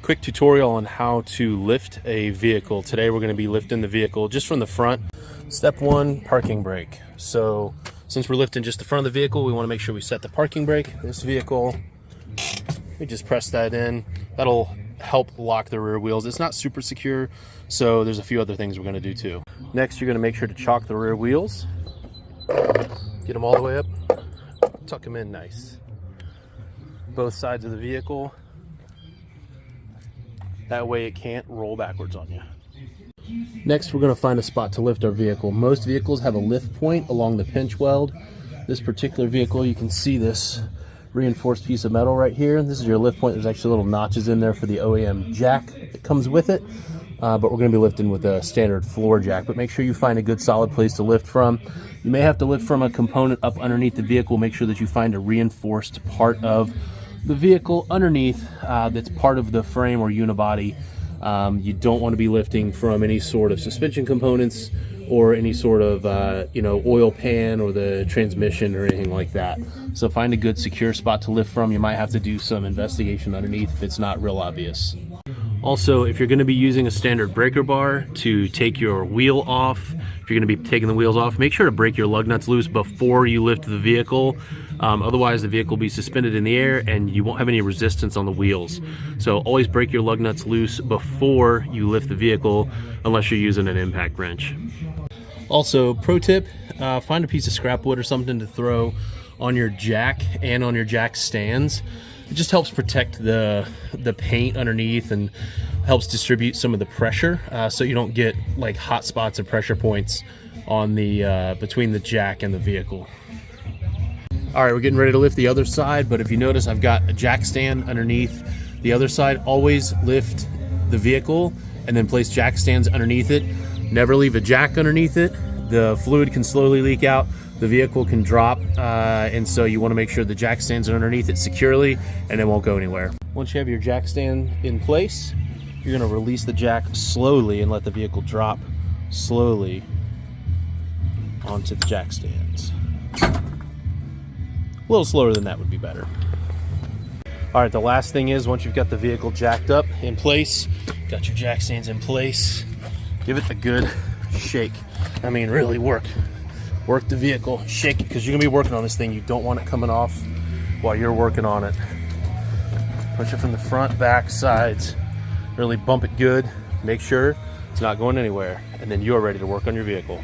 Quick tutorial on how to lift a vehicle. Today we're going to be lifting the vehicle just from the front. Step one, parking brake. So since we're lifting just the front of the vehicle, we want to make sure we set the parking brake. This vehicle, we just press that in. That'll help lock the rear wheels. It's not super secure, so there's a few other things we're going to do too. Next, you're going to make sure to chock the rear wheels. Get them all the way up. Tuck them in nice. Both sides of the vehicle. That way it can't roll backwards on you. Next, we're going to find a spot to lift our vehicle. Most vehicles have a lift point along the pinch weld. This particular vehicle, you can see this reinforced piece of metal right here. This is your lift point. There's actually little notches in there for the OEM jack that comes with it. But we're going to be lifting with a standard floor jack. But make sure you find a good solid place to lift from. You may have to lift from a component up underneath the vehicle. Make sure that you find a reinforced part of the vehicle underneath that's part of the frame or unibody. You don't want to be lifting from any sort of suspension components or any sort of oil pan or the transmission or anything like that. So find a good secure spot to lift from. You might have to do some investigation underneath if it's not real obvious. Also, if you're going to be using a standard breaker bar to take your wheel off, if you're going to be taking the wheels off, make sure to break your lug nuts loose before you lift the vehicle. Otherwise, the vehicle will be suspended in the air and you won't have any resistance on the wheels. So always break your lug nuts loose before you lift the vehicle, unless you're using an impact wrench. Also, pro tip, find a piece of scrap wood or something to throw on your jack and on your jack stands. It just helps protect the paint underneath and helps distribute some of the pressure, so you don't get like hot spots or pressure points on the between the jack and the vehicle. All right, we're getting ready to lift the other side, but if you notice, I've got a jack stand underneath the other side. Always lift the vehicle and then place jack stands underneath it. Never leave a jack underneath it. The fluid can slowly leak out. The vehicle can drop, and so you want to make sure the jack stands are underneath it securely and it won't go anywhere. Once you have your jack stand in place, you're going to release the jack slowly and let the vehicle drop slowly onto the jack stands. A little slower than that would be better. All right, the last thing is, once you've got the vehicle jacked up in place, got your jack stands in place, give it a good shake. I mean, really work the vehicle, shake it, because you're gonna be working on this thing. You don't want it coming off while you're working on it. Push it from the front, back, sides. Really bump it good. Make sure it's not going anywhere, and then you're ready to work on your vehicle.